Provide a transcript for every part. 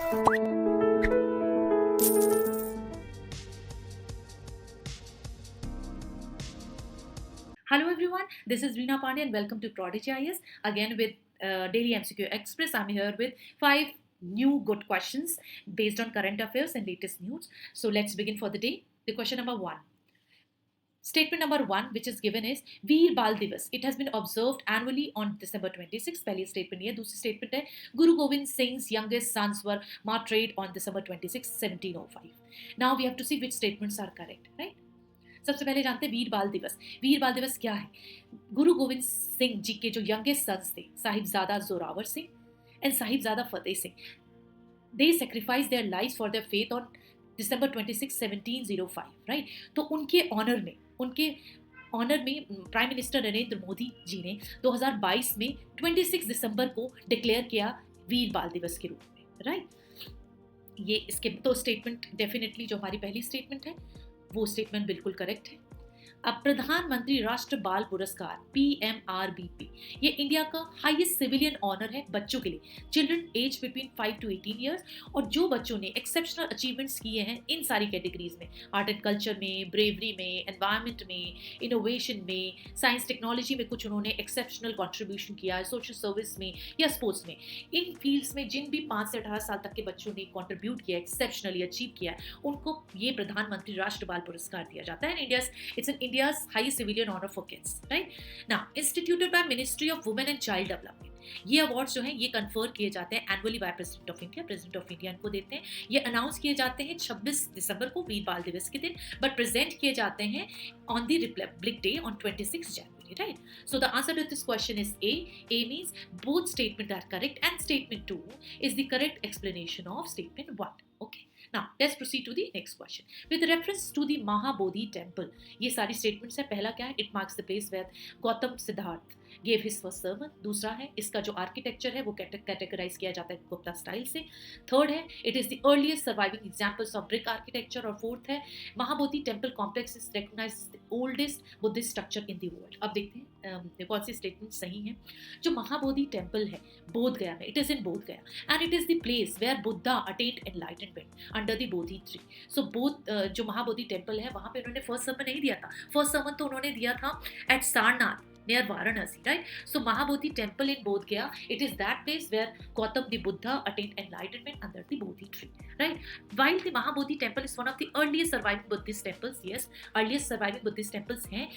Hello everyone, this is Reena Pandey and welcome to Prodigy IS. Again with Daily MCQ Express. I'm here with 5 new good questions based on current affairs and latest news. So let's begin for the day. The question number 1. Statement number 1 which is given is Veer Bal Divas. It has been observed annually on December 26. पहली statement ये दूसरी statement है Guru Gobind Singh's youngest sons were martyred on December 26, 1705. Now we have to see which statements are correct, right? सबसे पहले जानते हैं वीर बाल दिवस. वीर बाल दिवस क्या है? गुरु गोविंद सिंह जी के जो यंगेस्ट सन्स थे, Sahibzada Zorawar Singh and Sahibzada Fateh Singh, they sacrifice their lives for their faith on December 26, 1705, right? तो उनके ऑनर में प्राइम मिनिस्टर नरेंद्र मोदी जी ने 2022 में 26 दिसंबर को डिक्लेयर किया वीर बाल दिवस के रूप में, राइट? ये इसके तो स्टेटमेंट डेफिनेटली जो हमारी पहली स्टेटमेंट है वो स्टेटमेंट बिल्कुल करेक्ट है. अब प्रधानमंत्री राष्ट्र बाल पुरस्कार PMRBP ये इंडिया का हाईएस्ट सिविलियन ऑनर है बच्चों के लिए, children age between 5 to 18 years, और जो बच्चों ने एक्सेप्शनल अचीवमेंट्स किए हैं इन सारी कैटेगरीज में, आर्ट एंड कल्चर में, ब्रेवरी में, एनवायरनमेंट में, इनोवेशन में, साइंस टेक्नोलॉजी में कुछ उन्होंने एक्सेप्शनल कॉन्ट्रीब्यूशन किया है, सोशल सर्विस में या स्पोर्ट्स में, इन फील्ड्स में जिन भी 5 से 18 साल तक के बच्चों ने कॉन्ट्रीब्यूट किया, एक्सेप्शनली अचीव किया है, उनको ये प्रधानमंत्री राष्ट्र बाल पुरस्कार दिया जाता है. It's an India's highest civilian honor for kids, right? Now, instituted by Ministry of Women and Child Development. ये अवार्ड्स जो हैं ये कन्फर किए जाते हैं annually by president of India इनको देते हैं. ये अनाउंस किए जाते हैं 26 दिसंबर को वीर बाल दिवस के दिन, बट प्रेजेंट किए जाते हैं on the Republic day on 26 January, right? So the answer to this question is A. A means both statements are correct and statement 2 is the correct explanation of statement 1. Okay. Now let's proceed to the next question. With reference to the Mahabodhi temple, ये सारी statements है. पहला क्या है? It marks the place where Gautam Siddharth gave his first sermon. दूसरा है इसका जो architecture है वो categorize किया जाता है गुप्ता स्टाइल से. थर्ड है it is the earliest surviving examples of brick architecture. और फोर्थ है Mahabodhi temple complex is recognized as the oldest Buddhist structure in the world. अब देखते हैं कौन सी स्टेटमेंट सही है. जो महाबोधि टेम्पल है बोध गया में, it is in Bodh Gaya and it is the place where Buddha attained enlightenment under the Bodhi tree. So Bodh जो महाबोधि टेम्पल है वहां पे उन्होंने फर्स्ट सर्मन नहीं दिया था. फर्स्ट सर्मन तो उन्होंने दिया था at Sarnath near Varanasi, right? So Mahabodhi temple in Bodh Gaya, it is that place where Gautam the Buddha attained enlightenment under the Bodhi tree, right? While the Mahabodhi temple is one of the earliest surviving Buddhist temples, yes, earliest surviving Buddhist temples हैं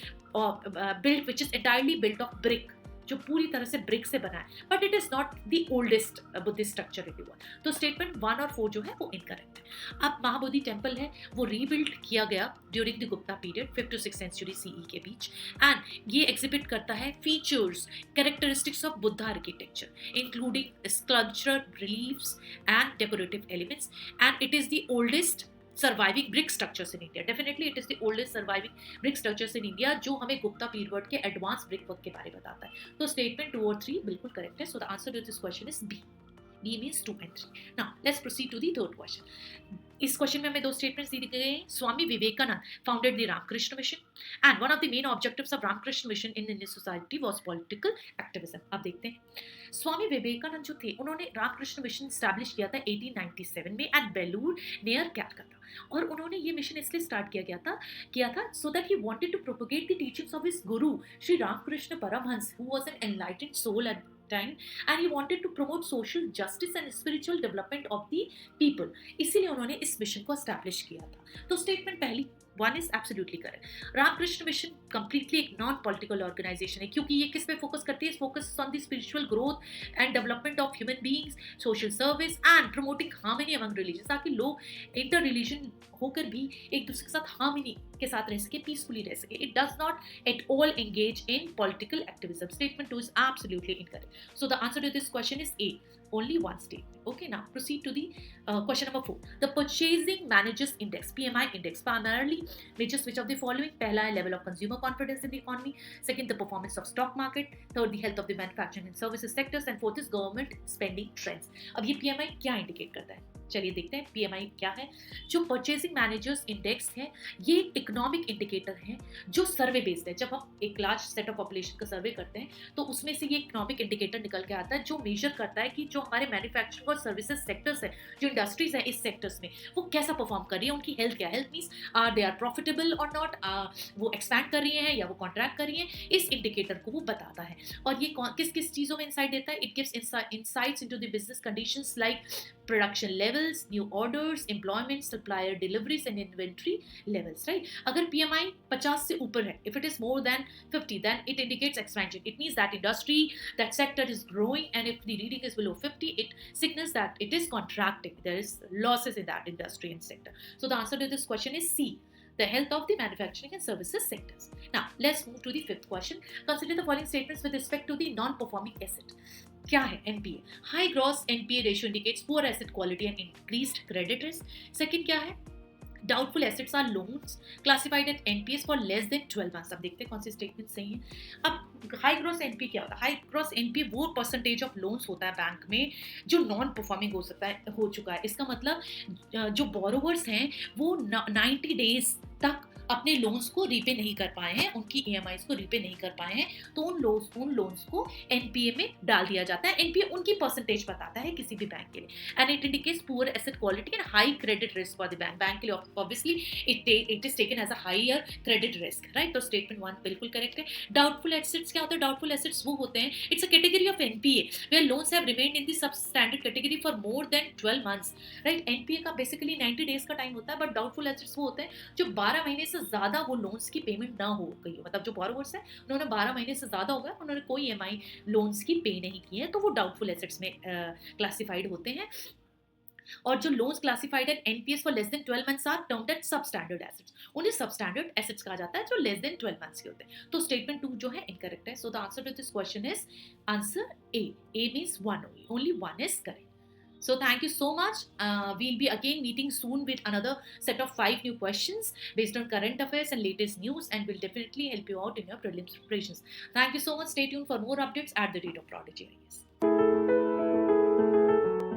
built which is entirely built of brick, जो पूरी तरह से brick से बना है, but it is not the oldest Buddhist structure in the world. तो statement 1 और 4 जो है वो इनकरेक्ट है. अब महाबोधि टेम्पल है वो रीबिल्ड किया गया during the Gupta period 5th to 6th century CE के बीच, एंड ये एग्जिबिट करता है features characteristics of Buddha architecture including sculptural reliefs and decorative elements, and it is the oldest surviving brick structures in India. Definitely it is the oldest surviving brick structures in India जो हमें Gupta period के advance brick work के बारे में बताता है. तो statement 2 और 3 बिल्कुल करेक्ट है. So the answer to this question is B. B means 2 and 3. Now let's proceed to the third question. इस क्वेश्चन में हमें 2 स्टेटमेंट्स दी गए हैं. Swami Vivekananda founded the Ramakrishna Mission and one of the main objectives of Ramakrishna Mission in Indian society was political activism. अब देखते हैं स्वामी विवेकानंद जो थे उन्होंने रामकृष्ण मिशन स्टैब्लिश किया था 1897 में एट बेलूर नियर कैलकाटा, और उन्होंने ये मिशन इसलिए स्टार्ट किया था so that he wanted to propagate the teachings of his guru Shri Ramakrishna Paramhansa who was an enlightened soul at time, and he wanted to promote social justice and spiritual development of the people. इसीलिए उन्होंने इस mission को establish किया था. तो statement पहली 1 is absolutely correct. Ramakrishna mission completely एक non political organization है क्योंकि ये किस पे फोकस करती है? Focus on the spiritual growth and development of human beings, social service and promoting harmony among religion, ताकि लोग इंटर रिलीजन होकर भी एक दूसरे के साथ हार्मनी के साथ रह सके, पीसफुली रह सके. It does not at all engage in political activism. Statement 2 is absolutely incorrect. So the answer to this question is A. Only one statement. Okay, now proceed to the question number 4. The Purchasing Managers Index (PMI) index primarily measures which of the following? पहला है level of consumer confidence in the economy. Second, the performance of stock market. Third, the health of the manufacturing and services sectors. And fourth is government spending trends. अब ये PMI क्या indicate करता है? चलिए देखते हैं PMI क्या है। जो परचेसिंग मैनेजर्स इंडेक्स है, ये एक इकोनॉमिक इंडिकेटर है जो सर्वे बेस्ड है। जब हम एक लार्ज सेट ऑफ पॉपुलेशन का सर्वे करते हैं तो उसमें से ये इकोनॉमिक इंडिकेटर निकल के आता है जो मेजर करता है कि जो हमारे मैन्युफैक्चरिंग और सर्विसेज सेक्टर्स है, जो इंडस्ट्रीज है इस सेक्टर्स में, वो कैसा परफॉर्म कर रही है, उनकी हेल्थ क्या है। Health means they are profitable और नॉट, वो एक्सपैंड कर रही हैं या वो कॉन्ट्रैक्ट कर रही हैं, इस इंडिकेटर को वो बताता है। और ये किस किस चीज़ों में इंसाइट देता है? It gives insights into the business conditions like production levels, new orders, employment, supplier deliveries and inventory levels, right? अगर PMI 50 से ऊपर है, if it is more than 50, then it indicates expansion. It means that industry, that sector is growing, and if the reading is below 50, it signals that it is contracting. There is losses in that industry and sector. So the answer to this question is C, the health of the manufacturing and services sectors. Now, let's move to the fifth question. Consider the following statements with respect to the non-performing asset. क्या है NPA? High gross NPA ratio indicates poor asset quality and increased credit risk. Second क्या है? Doubtful assets are loans classified at NPAs for less than 12 months. अब देखते हैं कौन सी statement सही है। अब हाई ग्रॉस एनपीए क्या होता है? हाई ग्रॉस एनपीए वो परसेंटेज ऑफ लोन्स होता है बैंक में जो नॉन परफॉर्मिंग हो चुका है। इसका मतलब जो बोरोवर्स हैं वो 90 डेज तक अपने लोन्स को रीपे नहीं कर पाए हैं, उनकी ईएमआईज को रीपे नहीं कर पाए हैं, तो उन लोन्स को एनपीए में डाल दिया जाता है। एनपीए उनकी परसेंटेज बताता है किसी भी बैंक के लिए, and it indicates poor asset quality and high credit risk for the bank. Bank के लिए obviously it is taken as a higher credit risk, right? तो स्टेटमेंट 1 बिल्कुल करेक्ट है। डाउटफुल एसेट्स क्या होता है? डाउटफुल एसेट्स वो होते हैं, it's a category of NPA where loans have remained in the substandard category for more than 12 months, right? NPA का बेसिकली 90 डेज का टाइम होता है, बट डाउटफुल एसेट्स वो होते हैं जो 12 महीने से ज्यादा वो लोन्स की पेमेंट ना हो गई हो। मतलब जो बोरोवर्स है उन्होंने 12 महीने से ज्यादा हो गया, उन्होंने कोई ईएमआई लोन्स की पे नहीं की है, तो वो डाउटफुल एसेट्स में क्लासिफाइड होते हैं। और जो loans classified at NPAs for less than 12 months are termed at substandard assets. उन्हें सबस्टैंडर्ड एसेट्स कहा जाता है जो लेस देन 12 मंथ्स के होते हैं। तो स्टेटमेंट 2 जो है इनकरेक्ट है। So the answer to this question is answer A. A means 1 only 1 is correct. So thank you so much. We'll be again meeting soon with another set of 5 new questions based on current affairs and latest news, and will definitely help you out in your prelims preparations. Thank you so much. Stay tuned for more updates at the rate of Prodigy IAS.